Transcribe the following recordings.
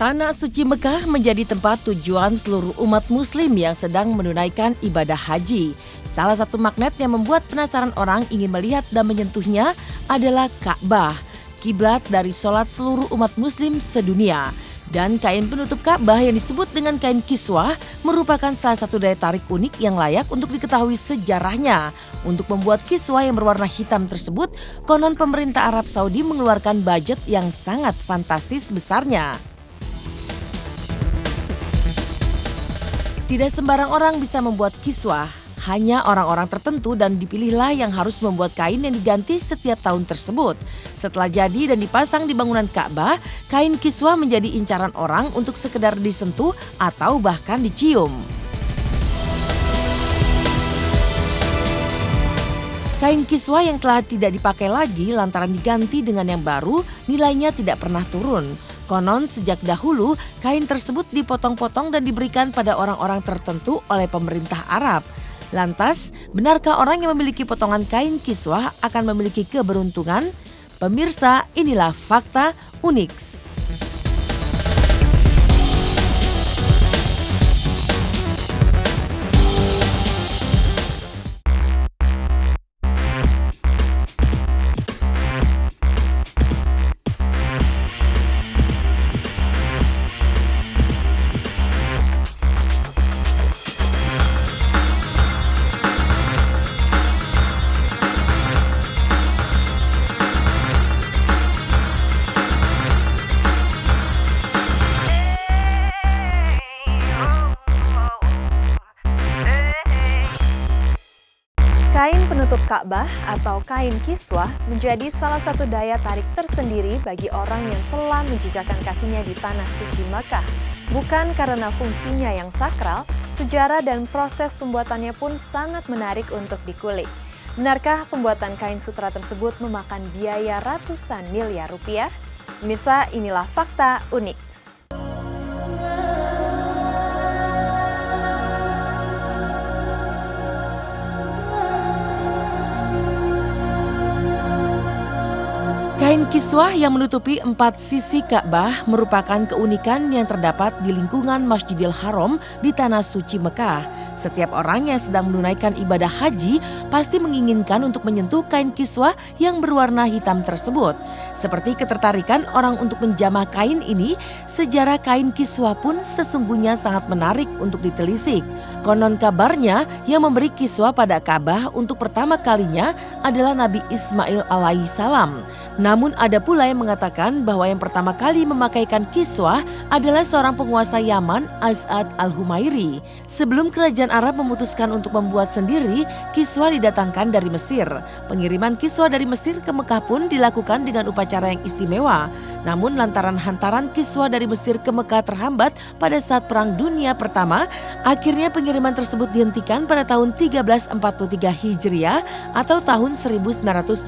Tanah suci Mekah menjadi tempat tujuan seluruh umat muslim yang sedang menunaikan ibadah haji. Salah satu magnet yang membuat penasaran orang ingin melihat dan menyentuhnya adalah Ka'bah, kiblat dari sholat seluruh umat muslim sedunia. Dan kain penutup Ka'bah yang disebut dengan kain kiswah merupakan salah satu daya tarik unik yang layak untuk diketahui sejarahnya. Untuk membuat kiswah yang berwarna hitam tersebut, konon pemerintah Arab Saudi mengeluarkan budget yang sangat fantastis besarnya. Tidak sembarang orang bisa membuat kiswah, hanya orang-orang tertentu dan dipilihlah yang harus membuat kain yang diganti setiap tahun tersebut. Setelah jadi dan dipasang di bangunan Ka'bah, kain kiswah menjadi incaran orang untuk sekedar disentuh atau bahkan dicium. Kain kiswah yang telah tidak dipakai lagi lantaran diganti dengan yang baru, nilainya tidak pernah turun. Konon sejak dahulu kain tersebut dipotong-potong dan diberikan pada orang-orang tertentu oleh pemerintah Arab. Lantas, benarkah orang yang memiliki potongan kain kiswah akan memiliki keberuntungan? Pemirsa, inilah fakta unik. Kain penutup Ka'bah atau kain kiswah menjadi salah satu daya tarik tersendiri bagi orang yang telah menjejakkan kakinya di tanah suci Mekah. Bukan karena fungsinya yang sakral, sejarah dan proses pembuatannya pun sangat menarik untuk dikulik. Benarkah pembuatan kain sutra tersebut memakan biaya ratusan miliar rupiah? Pemirsa, inilah fakta unik. Kain kiswah yang menutupi 4 sisi Ka'bah merupakan keunikan yang terdapat di lingkungan Masjidil Haram di Tanah Suci Mekah. Setiap orang yang sedang menunaikan ibadah haji pasti menginginkan untuk menyentuh kain kiswah yang berwarna hitam tersebut. Seperti ketertarikan orang untuk menjamah kain ini, sejarah kain kiswah pun sesungguhnya sangat menarik untuk ditelisik. Konon kabarnya yang memberi kiswah pada Ka'bah untuk pertama kalinya adalah Nabi Ismail alaihissalam. Namun ada pula yang mengatakan bahwa yang pertama kali memakaikan kiswah adalah seorang penguasa Yaman, As'ad al-Humairi. Sebelum kerajaan Arab memutuskan untuk membuat sendiri, kiswah didatangkan dari Mesir. Pengiriman kiswah dari Mesir ke Mekah pun dilakukan dengan upacara yang istimewa. Namun lantaran hantaran kiswah dari Mesir ke Mekah terhambat pada saat Perang Dunia Pertama, akhirnya pengiriman tersebut dihentikan pada tahun 1343 Hijriah atau tahun 1924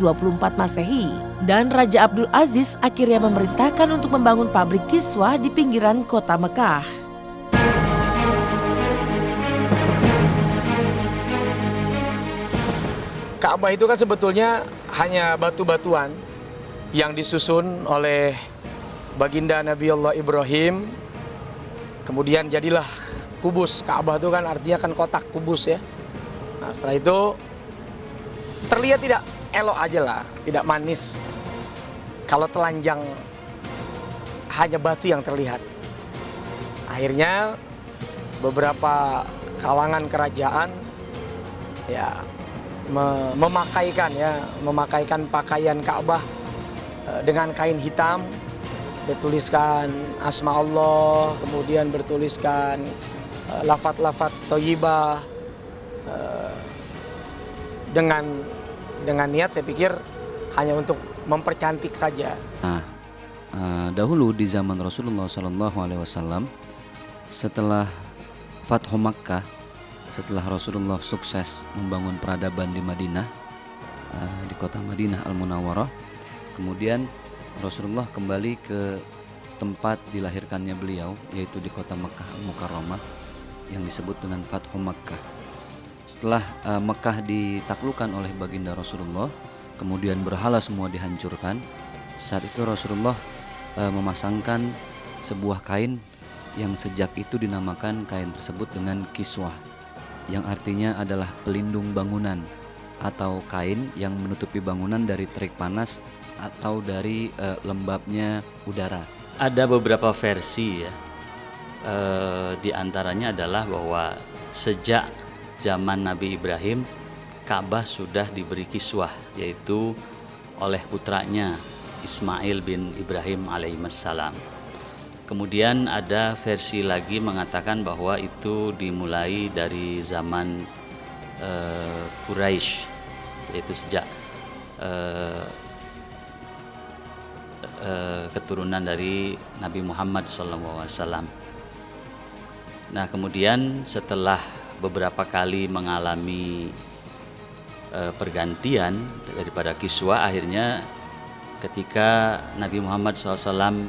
Masehi. Dan Raja Abdul Aziz akhirnya memerintahkan untuk membangun pabrik kiswah di pinggiran kota Mekah. Ka'bah itu kan sebetulnya hanya batu-batuan yang disusun oleh baginda Nabi Allah Ibrahim. Kemudian jadilah kubus. Ka'bah itu kan artinya kan kotak kubus ya. Nah setelah itu terlihat tidak elok aja lah, tidak manis. Kalau telanjang hanya batu yang terlihat. Akhirnya beberapa kalangan kerajaan ya memakaikan pakaian Ka'bah dengan kain hitam, bertuliskan asma Allah, kemudian bertuliskan lafaz-lafaz thayyibah dengan niat saya pikir hanya untuk mempercantik saja. Dahulu di zaman Rasulullah SAW, setelah Fathu Makkah, setelah Rasulullah sukses membangun peradaban di Madinah, di kota Madinah Al-Munawwarah, kemudian Rasulullah kembali ke tempat dilahirkannya beliau, yaitu di kota Mekah Al-Mukarramah yang disebut dengan Fathu Makkah. Setelah Mekah ditaklukkan oleh baginda Rasulullah, kemudian berhala semua dihancurkan. Saat itu Rasulullah memasangkan sebuah kain yang sejak itu dinamakan kain tersebut dengan kiswah, yang artinya adalah pelindung bangunan atau kain yang menutupi bangunan dari terik panas atau dari lembabnya udara. Ada beberapa versi ya, di antaranya adalah bahwa sejak zaman Nabi Ibrahim, Ka'bah sudah diberi kiswah, yaitu oleh putranya Ismail bin Ibrahim alaihissalam. Kemudian ada versi lagi mengatakan bahwa itu dimulai dari zaman Quraisy, yaitu sejak keturunan dari Nabi Muhammad SAW. Nah, kemudian setelah beberapa kali mengalami pergantian daripada kiswah, akhirnya ketika Nabi Muhammad SAW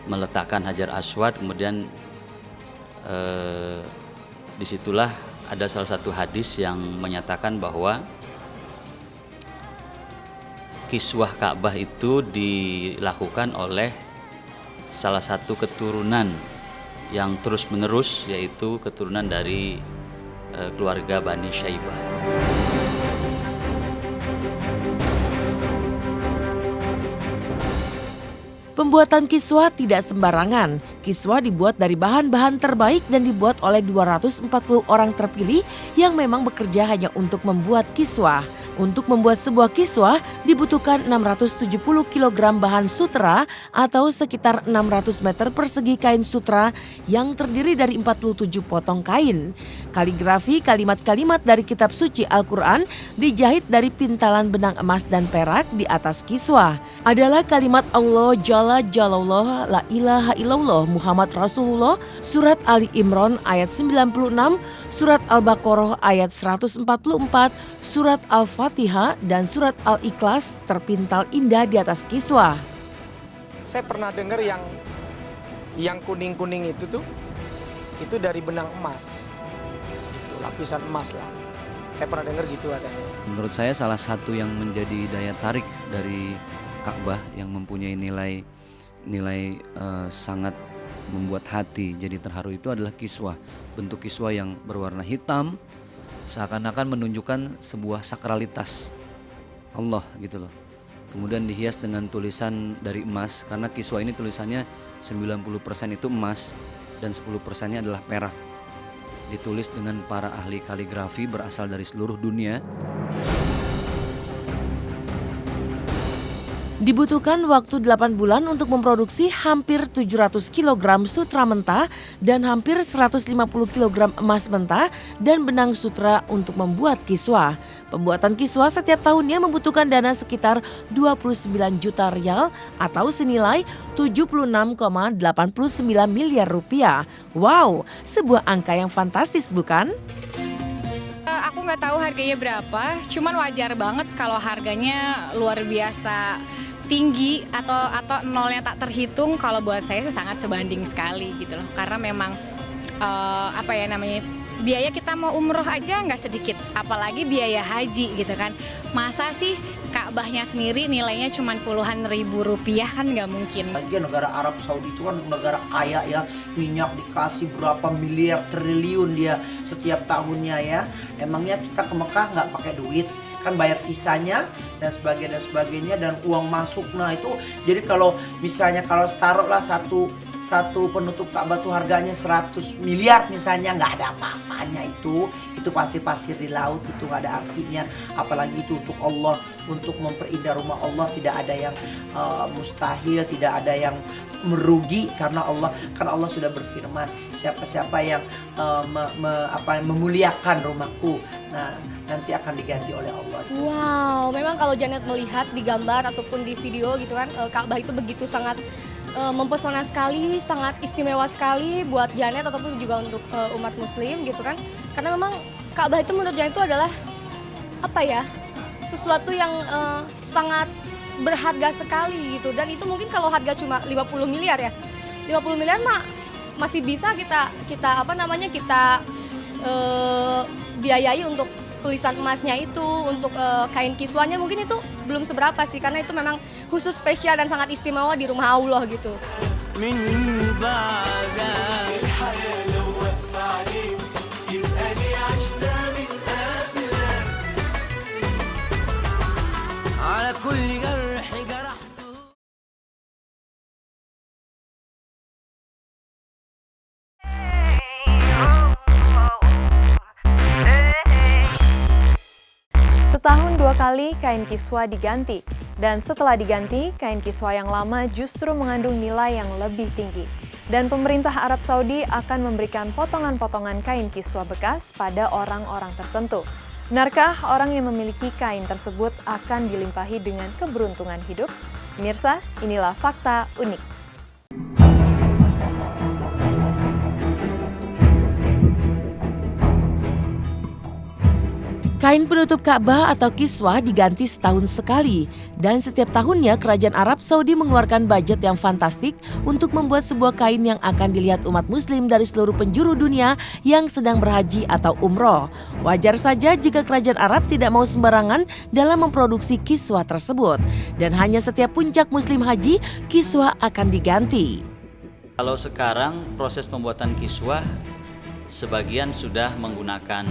meletakkan Hajar Aswad, kemudian disitulah ada salah satu hadis yang menyatakan bahwa kiswah Ka'bah itu dilakukan oleh salah satu keturunan yang terus menerus, yaitu keturunan dari keluarga Bani Syaibah. Pembuatan kiswah tidak sembarangan. Kiswah dibuat dari bahan-bahan terbaik dan dibuat oleh 240 orang terpilih yang memang bekerja hanya untuk membuat kiswah. Untuk membuat sebuah kiswah dibutuhkan 670 kg bahan sutra atau sekitar 600 meter persegi kain sutra yang terdiri dari 47 potong kain. Kaligrafi kalimat-kalimat dari kitab suci Al-Quran dijahit dari pintalan benang emas dan perak di atas kiswah. Adalah kalimat Allah Jalla Jalallah La ilaha illallah Muhammad Rasulullah, surat Ali Imran ayat 96, surat Al-Baqarah ayat 144, surat Al-Fatihah dan surat Al-Ikhlas terpintal indah di atas kiswah. Saya pernah dengar yang kuning-kuning itu dari benang emas. Itu lapisan emas lah. Saya pernah dengar gitu katanya. Menurut saya salah satu yang menjadi daya tarik dari Ka'bah yang mempunyai nilai sangat membuat hati jadi terharu itu adalah kiswah. Bentuk kiswah yang berwarna hitam seakan-akan menunjukkan sebuah sakralitas Allah gitu loh. Kemudian dihias dengan tulisan dari emas, karena kiswah ini tulisannya 90% itu emas dan 10%-nya adalah perak. Ditulis dengan para ahli kaligrafi berasal dari seluruh dunia. Dibutuhkan waktu 8 bulan untuk memproduksi hampir 700 kg sutra mentah dan hampir 150 kg emas mentah dan benang sutra untuk membuat kiswah. Pembuatan kiswah setiap tahunnya membutuhkan dana sekitar 29 juta rial atau senilai 76,89 miliar rupiah. Wow, sebuah angka yang fantastis bukan? Aku nggak tahu harganya berapa, cuman wajar banget kalau harganya luar biasa tinggi atau nolnya tak terhitung. Kalau buat saya sih sangat sebanding sekali gitu loh, karena memang biaya kita mau umroh aja nggak sedikit, apalagi biaya haji gitu kan. Masa sih Ka'bahnya sendiri nilainya cuma puluhan ribu rupiah, kan nggak mungkin. Lagi negara Arab Saudi itu kan negara kaya ya, minyak dikasih berapa miliar triliun dia setiap tahunnya ya. Emangnya kita ke Mekah nggak pakai duit? Kan bayar visanya dan sebagainya dan uang masuk. Nah itu jadi kalau misalnya kalau taruhlah satu penutup Ka'bah tuh harganya 100 miliar misalnya, nggak ada apa-apanya itu pasir-pasir di laut, itu nggak ada artinya. Apalagi itu untuk Allah, untuk memperindah rumah Allah, tidak ada yang mustahil, tidak ada yang merugi, karena Allah sudah berfirman, siapa-siapa yang memuliakan rumahku, nah nanti akan diganti oleh Allah. Wow, memang kalau Janet melihat di gambar ataupun di video gitu kan, Ka'bah itu begitu sangat mempesona sekali, sangat istimewa sekali buat Janet ataupun juga untuk umat muslim gitu kan. Karena memang Ka'bah itu menurut Janet itu adalah sesuatu yang sangat berharga sekali gitu. Dan itu mungkin kalau harga cuma 50 miliar ya. 50 miliar mah masih bisa kita biayai untuk tulisan emasnya itu, untuk kain kiswahnya mungkin itu belum seberapa sih, karena itu memang khusus spesial dan sangat istimewa di rumah Allah gitu. من بعدك الحياة لو واقفة عليك يبقى لي عشنا من قبلك على كل جرح جرحته. Setahun 2 kali kain kiswa diganti, dan setelah diganti, kain kiswa yang lama justru mengandung nilai yang lebih tinggi. Dan pemerintah Arab Saudi akan memberikan potongan-potongan kain kiswa bekas pada orang-orang tertentu. Benarkah orang yang memiliki kain tersebut akan dilimpahi dengan keberuntungan hidup? Pemirsa, inilah fakta unik. Kain penutup Ka'bah atau kiswah diganti setahun sekali, dan setiap tahunnya kerajaan Arab Saudi mengeluarkan budget yang fantastik untuk membuat sebuah kain yang akan dilihat umat muslim dari seluruh penjuru dunia yang sedang berhaji atau umroh. Wajar saja jika kerajaan Arab tidak mau sembarangan dalam memproduksi kiswah tersebut, dan hanya setiap puncak muslim haji kiswah akan diganti. Kalau sekarang proses pembuatan kiswah sebagian sudah menggunakan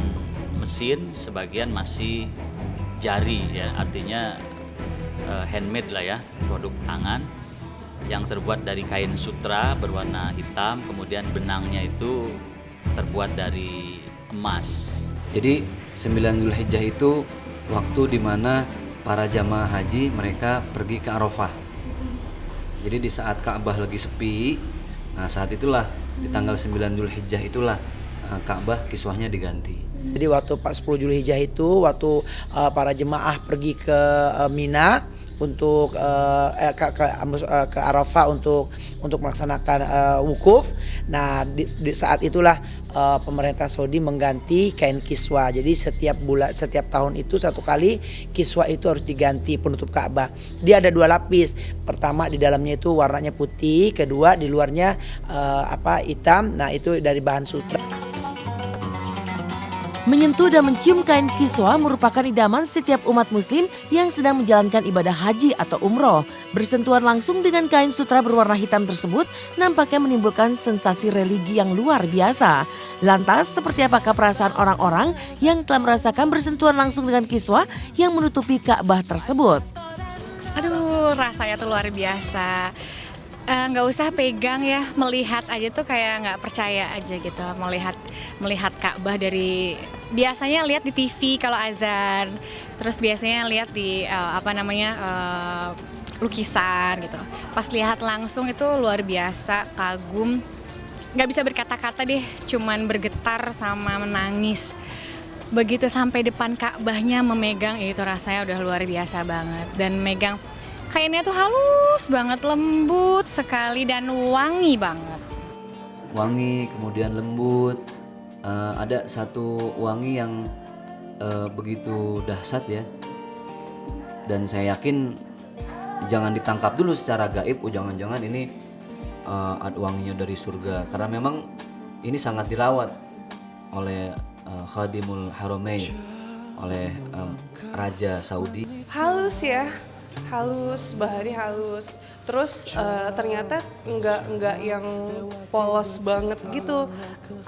mesin, sebagian masih jari ya, artinya handmade lah ya, produk tangan yang terbuat dari kain sutra berwarna hitam, kemudian benangnya itu terbuat dari emas. Jadi 9 Zulhijjah itu waktu di mana para jamaah haji mereka pergi ke Arafah. Jadi di saat Ka'bah lagi sepi, nah saat itulah di tanggal 9 Zulhijjah itulah Ka'bah kiswahnya diganti. Jadi waktu 10 Zulhijjah itu waktu para jemaah pergi ke Mina untuk ke Arafah untuk melaksanakan wukuf. Nah di saat itulah pemerintah Saudi mengganti kain kiswah. Jadi setiap tahun itu satu kali kiswah itu harus diganti penutup Ka'bah. Dia ada 2 lapis. Pertama di dalamnya itu warnanya putih, kedua di luarnya hitam. Nah itu dari bahan sutra. Menyentuh dan mencium kain kiswah merupakan idaman setiap umat muslim yang sedang menjalankan ibadah haji atau umroh. Bersentuhan langsung dengan kain sutra berwarna hitam tersebut nampaknya menimbulkan sensasi religi yang luar biasa. Lantas, seperti apakah perasaan orang-orang yang telah merasakan bersentuhan langsung dengan kiswah yang menutupi Ka'bah tersebut? Aduh, rasanya tuh luar biasa. Nggak usah pegang ya, melihat aja tuh kayak nggak percaya aja gitu, melihat Ka'bah dari biasanya lihat di TV kalau azan, terus biasanya lihat di lukisan gitu. Pas lihat langsung itu luar biasa, kagum, nggak bisa berkata-kata deh, cuman bergetar sama menangis. Begitu sampai depan Ka'bahnya memegang itu rasanya udah luar biasa banget, dan megang kainnya tuh halus banget, lembut sekali dan wangi banget. Wangi, kemudian lembut. Ada satu wangi yang begitu dahsyat ya. Dan saya yakin jangan ditangkap dulu secara gaib, jangan-jangan ini wanginya dari surga. Karena memang ini sangat dirawat oleh Khadimul Haramain, oleh Raja Saudi. Halus ya. Halus, bahari halus. Terus ternyata enggak yang polos banget gitu.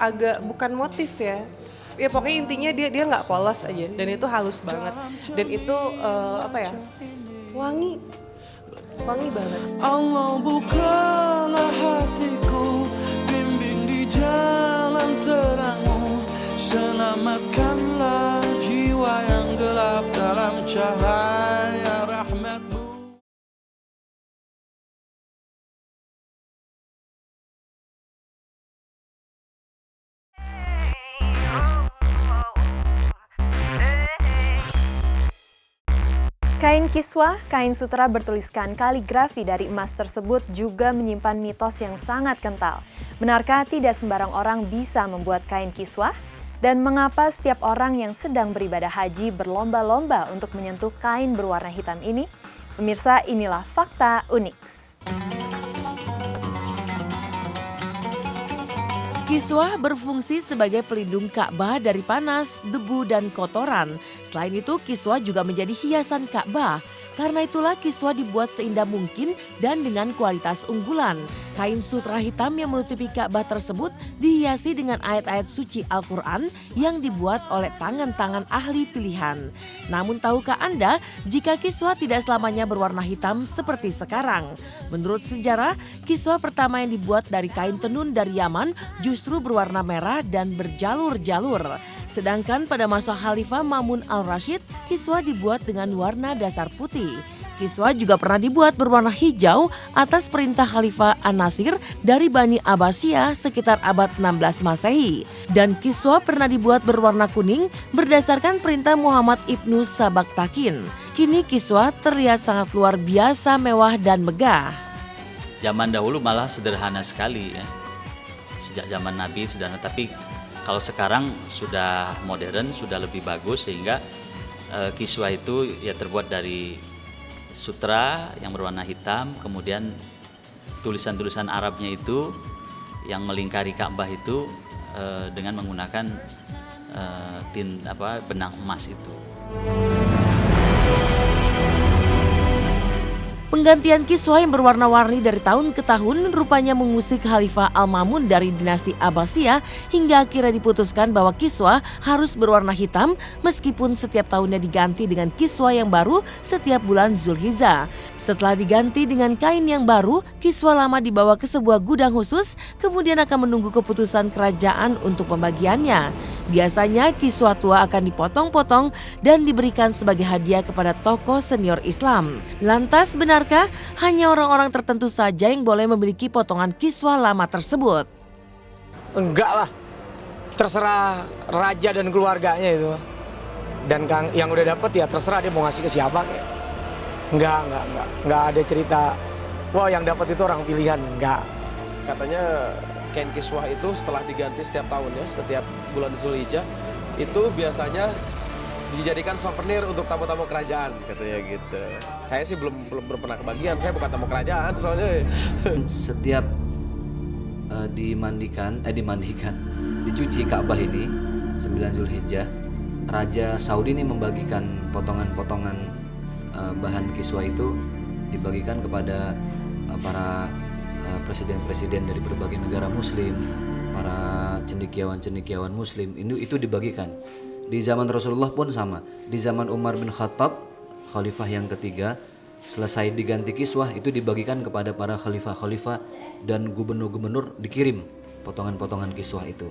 Agak bukan motif ya. Ya pokoknya intinya dia nggak polos aja, dan itu halus banget. Dan itu wangi banget. Allah bukalah hatiku, bimbing di jalan terangmu, selamatkanlah jiwa yang gelap dalam cahaya rahmatmu. Kain kiswah, kain sutra bertuliskan kaligrafi dari emas tersebut juga menyimpan mitos yang sangat kental. Benarkah tidak sembarang orang bisa membuat kain kiswah? Dan mengapa setiap orang yang sedang beribadah haji berlomba-lomba untuk menyentuh kain berwarna hitam ini? Pemirsa, inilah fakta unik. Kiswah berfungsi sebagai pelindung Ka'bah dari panas, debu, dan kotoran. Selain itu, kiswah juga menjadi hiasan Ka'bah. Karena itulah kiswah dibuat seindah mungkin dan dengan kualitas unggulan. Kain sutra hitam yang menutupi Ka'bah tersebut dihiasi dengan ayat-ayat suci Al-Quran yang dibuat oleh tangan-tangan ahli pilihan. Namun tahukah Anda jika kiswah tidak selamanya berwarna hitam seperti sekarang? Menurut sejarah, kiswah pertama yang dibuat dari kain tenun dari Yaman justru berwarna merah dan berjalur-jalur. Sedangkan pada masa Khalifah Ma'mun al-Rashid, kiswah dibuat dengan warna dasar putih. Kiswah juga pernah dibuat berwarna hijau atas perintah Khalifah An-Nasir dari Bani Abbasiyah sekitar abad 16 Masehi. Dan kiswah pernah dibuat berwarna kuning berdasarkan perintah Muhammad Ibnu Sabaktakin. Kini kiswah terlihat sangat luar biasa mewah dan megah. Zaman dahulu malah sederhana sekali ya. Sejak zaman Nabi sederhana, tapi kalau sekarang sudah modern, sudah lebih bagus sehingga kiswah itu ya terbuat dari sutra yang berwarna hitam, kemudian tulisan-tulisan Arabnya itu yang melingkari Ka'bah itu dengan menggunakan benang emas itu. Penggantian kiswah yang berwarna-warni dari tahun ke tahun rupanya mengusik Khalifah Al-Ma'mun dari dinasti Abbasiyah hingga akhirnya diputuskan bahwa kiswah harus berwarna hitam meskipun setiap tahunnya diganti dengan kiswah yang baru setiap bulan Zulhijjah. Setelah diganti dengan kain yang baru, kiswah lama dibawa ke sebuah gudang khusus kemudian akan menunggu keputusan kerajaan untuk pembagiannya. Biasanya kiswah tua akan dipotong-potong dan diberikan sebagai hadiah kepada tokoh senior Islam. Lantas benarkah hanya orang-orang tertentu saja yang boleh memiliki potongan kiswah lama tersebut? Enggak lah, terserah raja dan keluarganya itu. Dan yang udah dapet ya terserah dia mau ngasih ke siapa. Enggak ada cerita, wah yang dapat itu orang pilihan, enggak. Katanya kain kiswah itu setelah diganti setiap tahunnya, setiap bulan Zulhijjah, itu biasanya dijadikan souvenir untuk tamu-tamu kerajaan, katanya gitu. Saya sih belum pernah kebagian, saya bukan tamu kerajaan soalnya. Setiap dicuci Ka'bah ini 9 Zulhijjah, Raja Saudi ini membagikan potongan-potongan bahan kiswah itu dibagikan kepada para presiden-presiden dari berbagai negara muslim, para cendekiawan-cendekiawan muslim, itu dibagikan. Di zaman Rasulullah pun sama. Di zaman Umar bin Khattab, khalifah yang ketiga, selesai diganti kiswah itu dibagikan kepada para khalifah-khalifah dan gubernur-gubernur, dikirim potongan-potongan kiswah itu.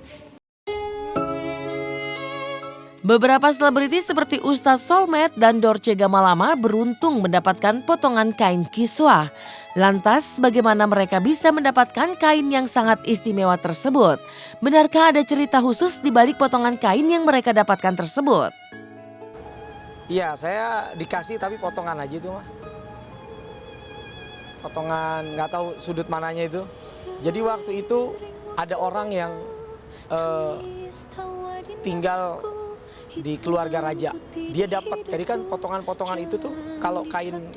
Beberapa selebritis seperti Ustadz Solmed dan Dorce Gamalama beruntung mendapatkan potongan kain kiswah. Lantas bagaimana mereka bisa mendapatkan kain yang sangat istimewa tersebut? Benarkah ada cerita khusus di balik potongan kain yang mereka dapatkan tersebut? Iya, saya dikasih tapi potongan aja itu mah. Potongan nggak tahu sudut mananya itu. Jadi waktu itu ada orang yang tinggal di keluarga raja, dia dapat. Jadi kan potongan-potongan itu tuh kalau kain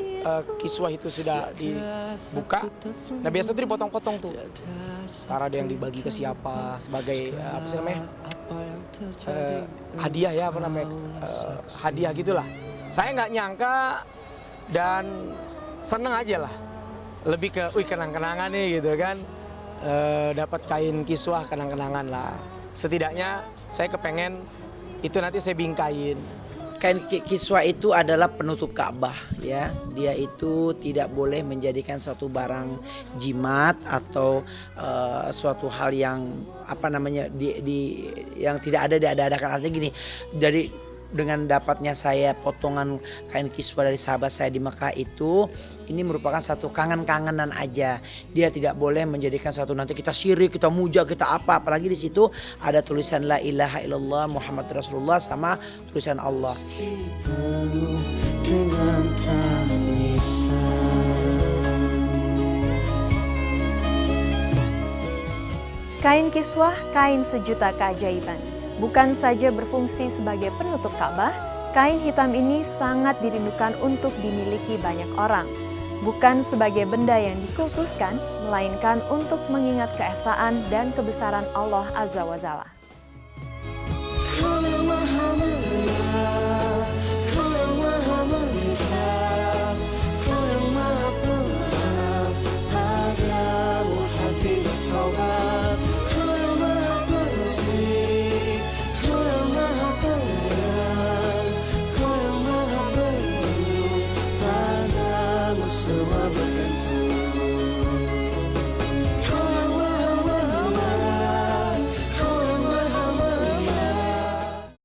kiswah itu sudah dibuka, nah biasa tuh dipotong-potong tuh. Antara ada yang dibagi ke siapa sebagai apa sih namanya, hadiah ya, apa namanya, hadiah gitulah. Saya nggak nyangka dan seneng aja lah, lebih ke kenang-kenangan nih gitu kan, dapat kain kiswah kenang-kenangan lah. Setidaknya saya kepengen itu nanti saya bingkain. Kain kiswah itu adalah penutup Ka'bah ya. Dia itu tidak boleh menjadikan suatu barang jimat atau suatu hal yang apa namanya yang tidak ada diadakan. Artinya gini, dengan dapatnya saya potongan kain kiswah dari sahabat saya di Mekah itu, ini merupakan satu kangen-kangenan aja. Dia tidak boleh menjadikan satu nanti kita syirik, kita muja, kita apa. Apalagi di situ ada tulisan La ilaha illallah Muhammad Rasulullah sama tulisan Allah. Kain kiswah, kain sejuta keajaiban. Bukan saja berfungsi sebagai penutup Ka'bah, kain hitam ini sangat dirindukan untuk dimiliki banyak orang. Bukan sebagai benda yang dikultuskan, melainkan untuk mengingat keesaan dan kebesaran Allah Azza wa Jalla.